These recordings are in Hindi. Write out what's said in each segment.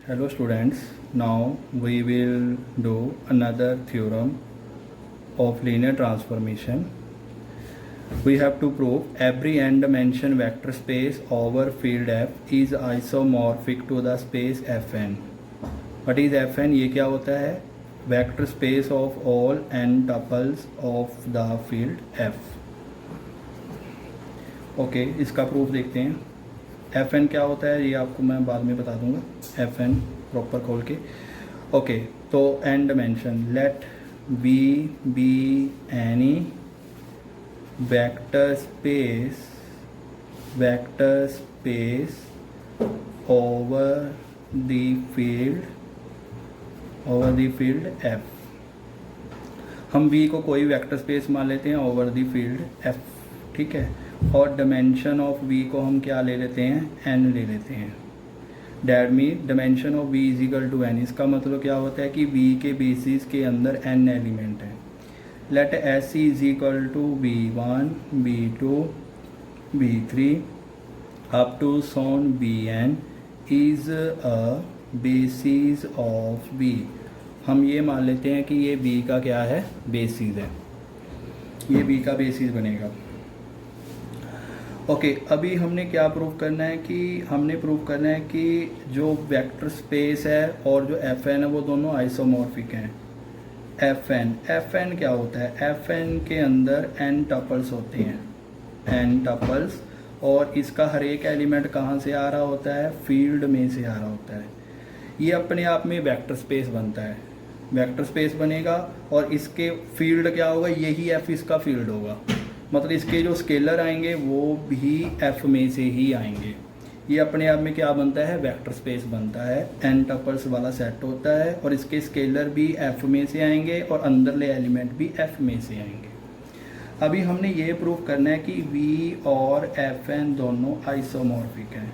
Hello students, now we will do another theorem of linear transformation. We have to prove every n-dimension vector space over field F is isomorphic to the space Fn. What is Fn? ये क्या होता है? Vector space of all n tuples of the field F. Okay इसका प्रूफ देखते हैं. Fn क्या होता है ये आपको मैं बाद में बता दूंगा. Fn प्रॉपर खोल के. ओके तो n dimension let V be any vector space over the field F. हम V को कोई वेक्टर स्पेस मान लेते हैं ओवर द फील्ड F, ठीक है. और डायमेंशन ऑफ V को हम क्या ले लेते हैं? n ले लेते हैं. That mean dimension of V is equal to n. इसका मतलब क्या होता है कि V के बेसिस के अंदर n एलिमेंट है. Let S is equal to B1 B2 B3 up to so on Bn is a basis of V. हम ये मान लेते हैं कि ये B का क्या है? बेसिस है. ये B का बेसिस बनेगा. ओके अभी हमने क्या प्रूव करना है कि हमने प्रूव करना है कि जो वेक्टर स्पेस है और जो Fn है वो दोनों आइसोमॉर्फिक हैं. Fn क्या होता है? Fn के अंदर n टपल्स होते हैं, n टपल्स, और इसका हर एक एलिमेंट कहाँ से आ रहा होता है? फील्ड में से आ रहा होता है. ये अपने आप में वेक्टर स्पेस बनता है. वेक्टर स्पेस बनेगा और इसके फील्ड क्या होगा? यही F इसका फील्ड होगा. मतलब इसके जो स्केलर आएंगे वो भी F में से ही आएंगे. ये अपने आप में क्या बनता है? वेक्टर स्पेस बनता है. n टपल्स वाला सेट होता है और इसके स्केलर भी F में से आएंगे और अंदरले एलिमेंट भी F में से आएंगे. अभी हमने ये प्रूव करना है कि V और Fn दोनों आइसोमॉर्फिक हैं.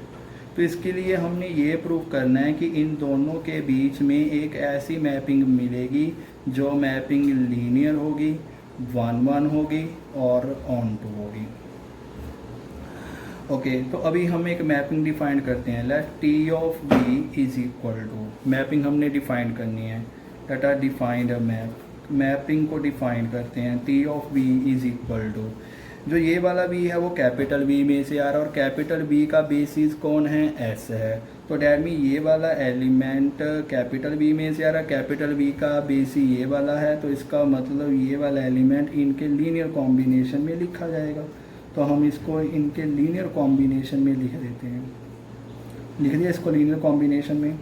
तो इसके लिए हमने ये प्रूव करना है कि इन दोनों के बीच में एक ऐसी मैपिंग मिलेगी जो मैपिंग लीनियर होगी, 1-1 होगी और ऑन टू होगी. ओके तो अभी हम एक मैपिंग डिफाइन करते हैं. Let T of B is equal to, mapping हमने डिफाइन करनी है. Let are defined a map. Mapping को डिफाइन करते हैं. T of B is equal to, जो ये वाला B है वो कैपिटल B में से आ रहा है और कैपिटल B का बेसिस कौन है? S है. तो डैट मीन ये वाला एलिमेंट कैपिटल B में से आ रहा है. कैपिटल B का बेसिस ये वाला है, तो इसका मतलब ये वाला एलिमेंट इनके लीनियर कॉम्बिनेशन में लिखा जाएगा. तो हम इसको इनके लीनियर कॉम्बिनेशन में लिख देते हैं. लिख दिया इसको लीनियर कॉम्बिनेशन में.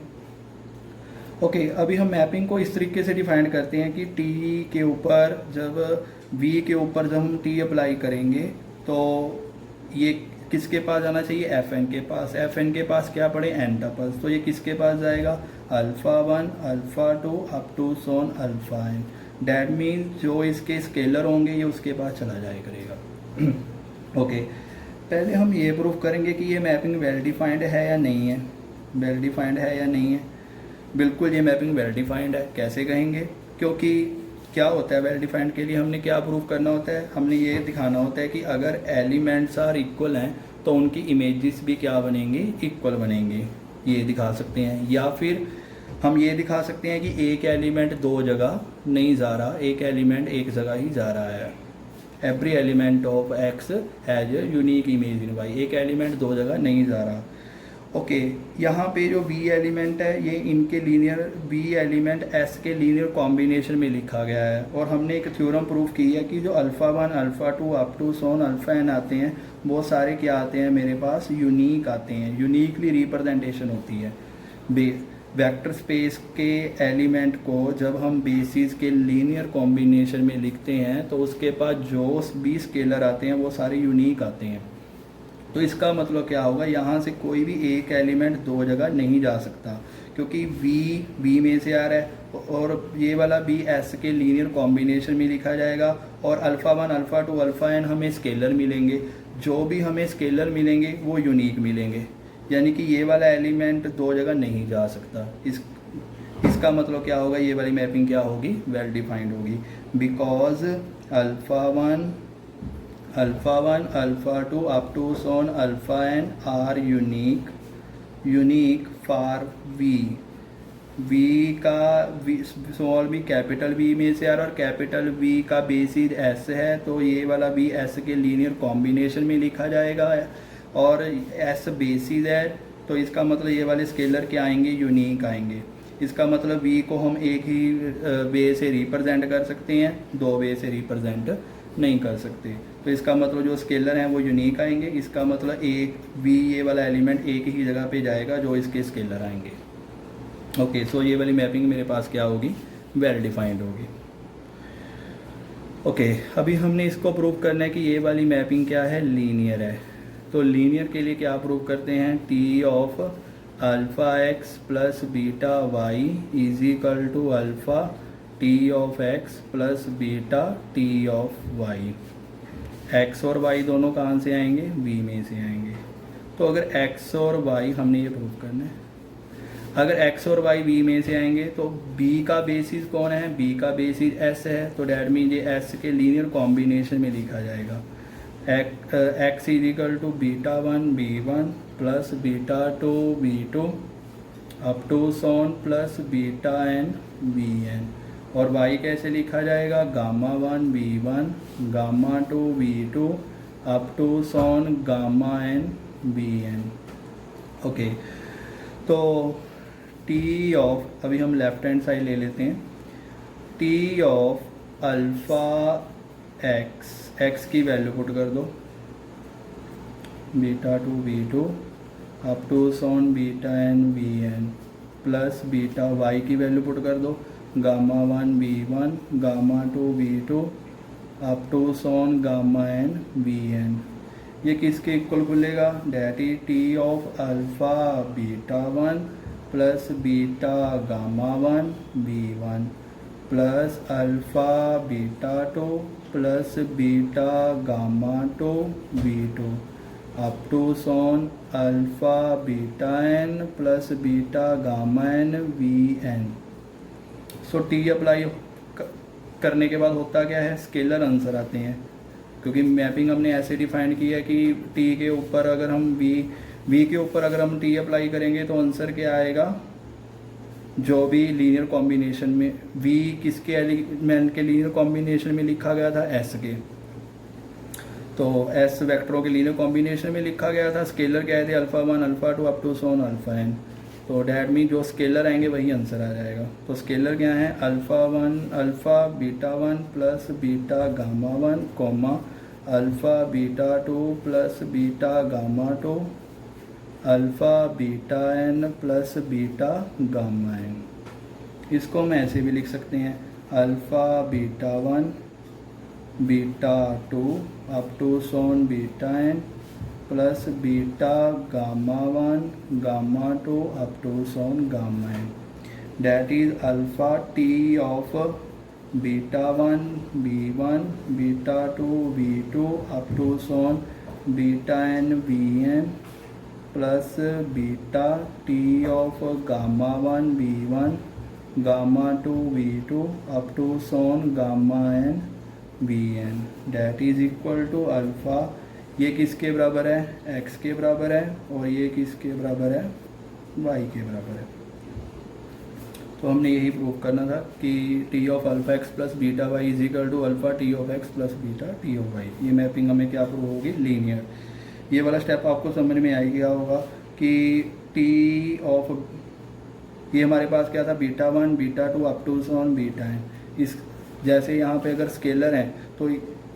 ओके अभी हम मैपिंग को इस तरीके से डिफाइन करते हैं कि T के ऊपर जब V के ऊपर जब हम T अप्लाई करेंगे तो ये किसके पास जाना चाहिए? Fn के पास. Fn के पास क्या पड़े? n tuples. तो ये किसके पास जाएगा? Alpha 1 alpha 2 up to so on alpha n. That mean जो इसके स्केलर होंगे ये उसके पास चला जाया करेगा. ओके पहले हम ये प्रूव करेंगे कि ये मैपिंग वेल डिफाइंड है या नहीं है. वेल डिफाइंड है या नहीं है? बिल्कुल ये मैपिंग वेल डिफाइंड है. कैसे कहेंगे? क्योंकि क्या होता है वेल डिफाइंड के लिए हमने क्या प्रूव करना होता है? हमने ये दिखाना होता है कि अगर एलिमेंट्स आर इक्वल हैं तो उनकी इमेजेस भी क्या बनेंगे? इक्वल बनेंगे. ये दिखा सकते हैं. या फिर हम ये दिखा सकते हैं कि एक एलिमेंट दो जगह नहीं जा रहा, एक एलिमेंट एक जगह ही जा रहा है. Every element of X has a unique image in Y. एक एलिमेंट दो जगह नहीं जा रहा. ओके यहाँ पे जो B एलिमेंट है ये इनके लीनियर B एलिमेंट S के लीनियर कॉम्बिनेशन में लिखा गया है. और हमने एक थ्योरम प्रूफ की है कि जो alpha 1 alpha 2 up to so on alpha n आते हैं वो सारे क्या आते हैं मेरे पास? यूनिक आते हैं. यूनिकली रिप्रेजेंटेशन होती है. वेक्टर स्पेस के एलिमेंट को जब हम बेसिस के लीनियर कॉम्बिनेशन में लिखते हैं तो उसके पास जो भी स्केलर आते हैं वो सारे यूनिक आते हैं. तो इसका मतलब क्या होगा? यहाँ से कोई भी एक एलिमेंट दो जगह नहीं जा सकता क्योंकि V में से आ रहा है और ये वाला B S के लीनियर कॉम्बिनेशन में लिखा जाएगा. और अल्फ़ा 1 अल्फ़ा 2 अल्फ़ा n हमें स्केलर मिलेंगे. जो भी हमें स्केलर मिलेंगे वो यूनिक मिलेंगे. यानी कि ये वाला एलिमेंट दो जगह नहीं जा सकता. इसका मतलब क्या होगा? ये वाली मैपिंग क्या होगी? वेल डिफाइंड होगी. Because alpha 1 alpha 2 up to so on alpha n are unique for V V का स्मॉल वी कैपिटल वी में से आ रहा है और कैपिटल वी का बेसिस एस है, तो ये वाला वी एस के लीनियर कॉम्बिनेशन में लिखा जाएगा। और एस बेसिस है तो इसका मतलब ये वाले स्केलर क्या आएंगे, यूनिक आएंगे। इसका मतलब वी को हम एक ही वे से रिप्रेजेंट कर सकते हैं, दो वे से रिप्रेजेंट नहीं कर सकते। तो इसका मतलब जो स्केलर हैं वो यूनिक आएंगे। इसका मतलब एक वी ये वाला एलिमेंट एक ही जगह पे जाएगा जो इसके स्केलर आएंगे। ओके, सो ये वाली मैपिंग मेरे पास क्या होगी, वेल डिफाइंड होगी। ओके, अभी हमने इसको प्रूव करना है कि ये वाली मैपिंग क्या है, लीनियर है। तो लीनियर के लिए क्या प्रूव करते हैं, T of alpha X plus beta Y is equal to alpha T of X plus beta T of Y. X और वाई दोनों कहाँ से आएंगे, वी में से आएंगे। तो अगर एक्स और वाई हमने ये प्रूव करना है, अगर x और y b में से आएंगे तो b का बेसिस कौन है, b का बेसिस s है, तो डैट मीन ये s के लीनियर कॉम्बिनेशन में लिखा जाएगा। x is equal to beta one B one plus beta two B two up to so on plus beta N B N. और y कैसे लिखा जाएगा, gamma one B one gamma two B two up to Son gamma N B N. Okay, तो टी ऑफ, अभी हम लेफ्ट हैंड साइड ले लेते हैं, T of alpha x, x की वैल्यू पुट कर दो, beta two B two up to Son beta N B N plus beta Y की वैल्यू पुट कर दो, gamma one B one gamma two B two up to Son gamma N B N. ये किसके इक्वल खुलेगा, that is T of alpha beta one plus beta gamma one B one plus alpha beta two plus beta gamma two B two up to so on alpha beta N plus beta gamma n we n. So t apply करने के बाद होता क्या है, स्केलर आंसर आते हैं, क्योंकि मैपिंग हमने ऐसे डिफाइन की है कि टी के ऊपर अगर हम वी के ऊपर अगर हम टी अप्लाई करेंगे तो आंसर क्या आएगा, जो भी लीनियर कॉम्बिनेशन में वी किसके एलिमेंट के लीनियर कॉम्बिनेशन में लिखा गया था, एस के, तो एस वेक्टरों के लीनियर कॉम्बिनेशन में लिखा गया था। स्केलर क्या थे, alpha one alpha two up to so on alpha N, तो डैट मीन जो स्केलर आएंगे वही आंसर आ जाएगा। तो स्केलर क्या है, alpha one alpha beta one plus beta gamma one comma alpha beta two plus beta gamma two alpha beta N plus beta gamma N. इसको हम ऐसे भी लिख सकते हैं, alpha beta one beta two up to Son beta N plus beta gamma one gamma two up to Son gamma N, that is alpha T of beta one B one beta two B two up to Son beta N B N plus beta T of gamma one B one gamma two B two up to Son gamma N B N, that is equal to alpha, ये किसके बराबर है, एक्स के बराबर है, और ये किसके बराबर है, वाई के बराबर है। तो हमने यही प्रूव करना था कि T of alpha X plus beta Y is equal to alpha T of X plus beta T of Y. ये मैपिंग हमें क्या प्रूव होगी, लीनियर। ये वाला स्टेप आपको समझ में आ गया होगा कि टी ऑफ, ये हमारे पास क्या था, beta one beta two up to Son beta है। इस जैसे यहाँ पे अगर स्केलर है तो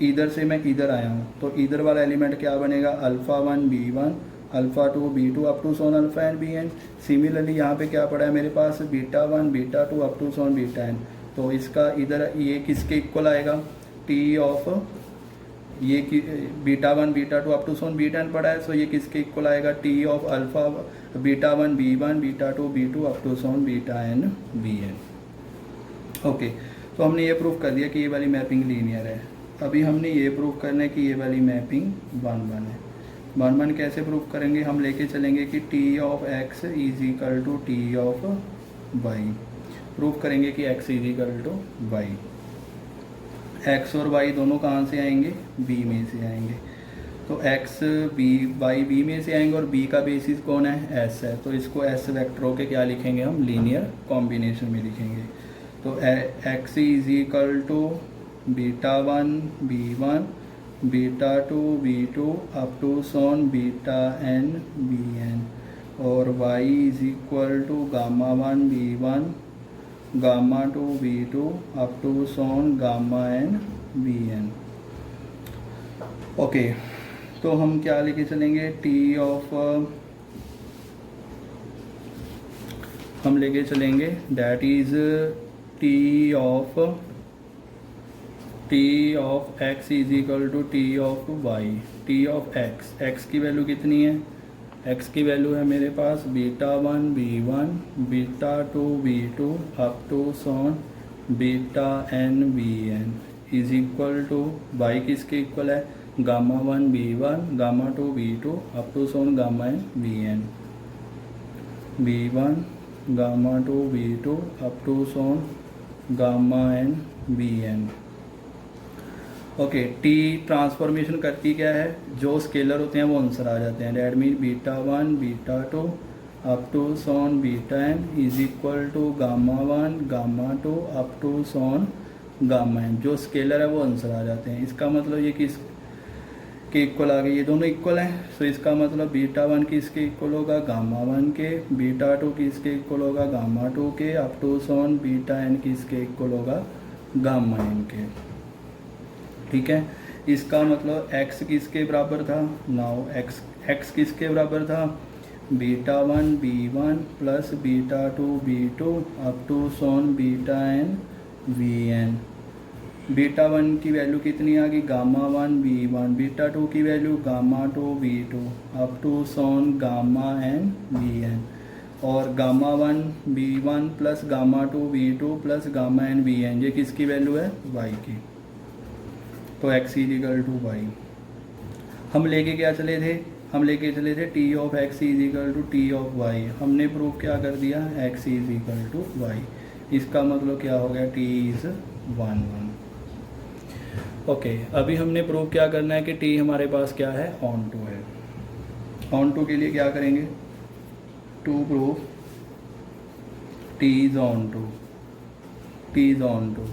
इधर से मैं इधर आया हूँ, तो इधर वाला एलिमेंट क्या बनेगा, alpha one B one alpha two B two up to so on alpha n B n. Similarly यहाँ पे क्या पड़ा है मेरे पास, beta one beta two up to Son beta n, तो इसका इधर ये किसके इक्वल आएगा, टी ऑफ, ये beta one beta two up to Son beta n पड़ा है, सो ये किसके इक्वल आएगा, t of alpha beta one beta two B two up to Son beta N B N. Okay, तो हमने ये प्रूफ कर दिया कि ये वाली मैपिंग लीनियर है। अभी हमने ये प्रूफ करना है कि ये वाली मैपिंग वन वन है। वन वन कैसे प्रूफ करेंगे, हम लेके चलेंगे कि T of x is equal to T of Y. Proof करेंगे कि X is equal to Y. X और वाई दोनों कहाँ से आएंगे, बी में से आएंगे। तो एक्स बी वाई बी में से आएंगे और बी का बेसिस कौन है, एस है, तो इसको एस वेक्टरों के क्या लिखेंगे हम, लीनियर कॉम्बिनेशन में लिखेंगे। तो x is equal to beta one B one beta two B two up to Son beta N B N, और y is equal to gamma one B one gamma two B two up to Son gamma N B N. Okay, तो हम क्या लेके चलेंगे, टी ऑफ हम लेके चलेंगे that is T of x is equal to T of y. T of x, x की वैल्यू कितनी है, एक्स की वैल्यू है मेरे पास beta one B one beta two B two up to Son beta N B n is equal to y किसके इक्वल है, gamma one B one gamma two B two up to Son gamma N B n, b one gamma two B two up to Son gamma N B N. Okay, T transformation करती क्या है, जो स्केलर होते हैं वो आंसर आ जाते हैं। That mean beta one beta two up to Son beta N is equal to gamma one gamma two up to Son gamma N, जो स्केलर है वो आंसर आ जाते हैं। इसका मतलब ये किस के इक्वल आ गए, ये दोनों इक्वल हैं, तो इसका मतलब बीटा वन किसके इक्वल होगा, गामा वन के, बीटा टू किसके इक्वल होगा, गामा टू के, up to Son beta N किसके इक्वल होगा, गामा एन के। ठीक है, इसका मतलब x किसके बराबर था, नाउ x किसके बराबर था, beta one B one plus beta two B two up to Son beta n we n. Beta one की वैल्यू कितनी आ गई, gamma one B one, beta two की value gamma two B two up to Son gamma N B N, और gamma one B one plus gamma two B two plus gamma N B N, ये किसकी वैल्यू है, y की। तो x is equal to Y. हम लेके क्या चले थे, हम लेके चले थे T of x is equal to T of Y. हमने प्रूफ क्या कर दिया, x is equal to Y. इसका मतलब क्या हो गया, t इज 1 1। ओके, अभी हमने प्रूव क्या करना है कि t हमारे पास क्या है, ऑन टू है। ऑन टू के लिए क्या करेंगे, to proof t is onto, t is onto.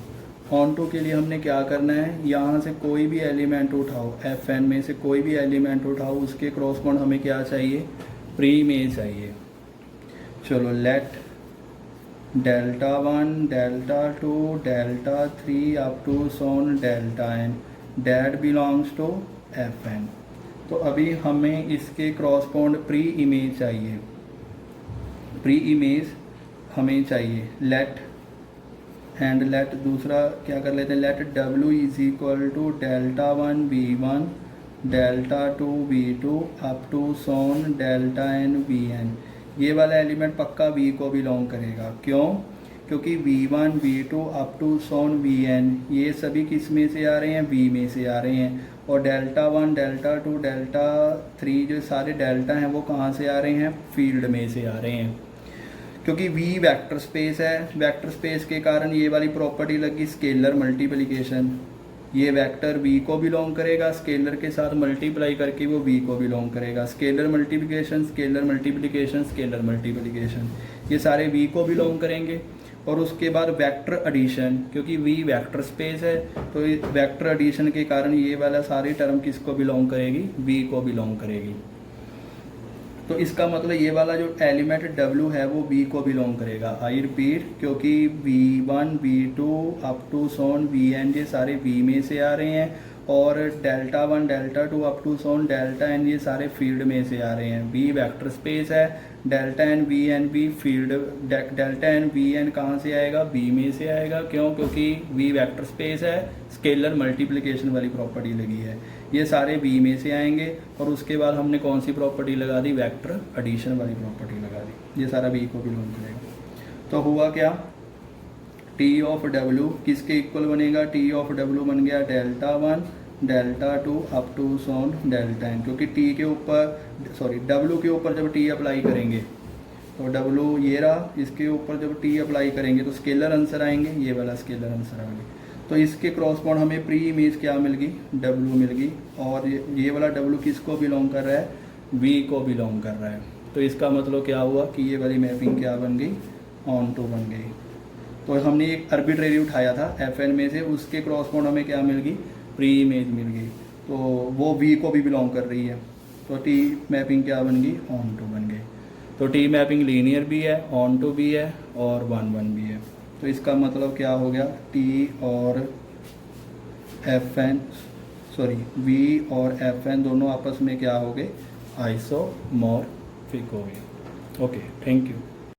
Onto के लिए हमने क्या करना है, यहाँ से कोई भी एलिमेंट उठाओ, एफ एन में से कोई भी एलिमेंट उठाओ, उसके क्रॉसपॉन्ड हमें क्या चाहिए, प्री इमेज चाहिए। चलो, let delta one delta two delta three up to son delta N that belongs to F N. तो अभी हमें इसके क्रॉसपॉन्ड प्री इमेज चाहिए, प्री इमेज हमें चाहिए। लेट एंड लेट दूसरा क्या कर लेते हैं, let W is equal to delta one B one delta two B two up to son delta N B N. ये वाला एलिमेंट पक्का v को बिलोंग करेगा, क्यों, क्योंकि v1 v2 up to Son vn ये सभी किस में से आ रहे हैं, v में से आ रहे हैं, और delta one delta two delta three जो सारे डेल्टा हैं वो कहाँ से आ रहे हैं, फील्ड में से आ रहे हैं। क्योंकि v वेक्टर स्पेस है, वेक्टर स्पेस के कारण ये वाली प्रॉपर्टी लगी स्केलर मल्टीप्लिकेशन। ये वेक्टर v को बिलोंग करेगा, स्केलर के साथ मल्टीप्लाई करके वो v को बिलोंग करेगा। Scalar multiplication scalar multiplication scalar multiplication, ये सारे v को बिलोंग करेंगे। और उसके बाद वेक्टर एडिशन, क्योंकि v वेक्टर स्पेस है तो वेक्टर एडिशन के कारण ये वाला सारी टर्म किसको बिलोंग करेगी, v को बिलोंग करेगी। तो इसका मतलब ये वाला जो एलिमेंट W है वो V को बिलोंग करेगा। आई रिपीट, क्योंकि V1 V2 up to Son Vn ये सारे V में से आ रहे हैं, और delta one delta two up to son delta N ये सारे फील्ड में से आ रहे हैं। V वेक्टर स्पेस है, डेल्टा एन वी एन भी field, delta N we N कहाँ से आएगा, V में से आएगा। क्यों, क्योंकि V वेक्टर स्पेस है, स्केलर मल्टीप्लिकेशन वाली प्रॉपर्टी लगी है, ये सारे v में से आएंगे। और उसके बाद हमने कौन सी प्रॉपर्टी लगा दी, वेक्टर एडिशन वाली प्रॉपर्टी लगा दी, ये सारा v को बिलोंग करेगा। तो हुआ क्या, t ऑफ w किसके इक्वल बनेगा, t ऑफ w बन गया delta one delta two up to son delta N, क्योंकि t के ऊपर w के ऊपर जब t अप्लाई करेंगे तो w ये रहा, इसके ऊपर जब t अप्लाई करेंगे तो स्केलर आंसर आएंगे, ये वाला स्केलर आंसर आएंगे। तो तो इसके क्रॉसपॉन्ड हमें प्री इमेज क्या मिल गई, डब्ल्यू मिल गई, और ये वाला डब्ल्यू किसको बिलोंग कर रहा है, वी को बिलोंग कर रहा है। तो इसका मतलब क्या हुआ कि ये वाली मैपिंग क्या बन गई, ऑन टू बन गई। तो हमने एक आर्बिट्रेरी उठाया था एफ एन में से, उसके क्रॉसपॉन्ड हमें क्या मिल गई, प्री इमेज मिल गई, तो वो वी को भी बिलोंग कर रही है। तो टी मैपिंग क्या बन गई, ऑन टू बन गई। तो टी मैपिंग लीनियर भी है, ऑन टू भी है और 1-1 भी है। तो इसका मतलब क्या हो गया, टी और एफ एन वी और एफ एन दोनों आपस में क्या हो गए, आइसोमॉर्फिक हो गए। Okay, thank you.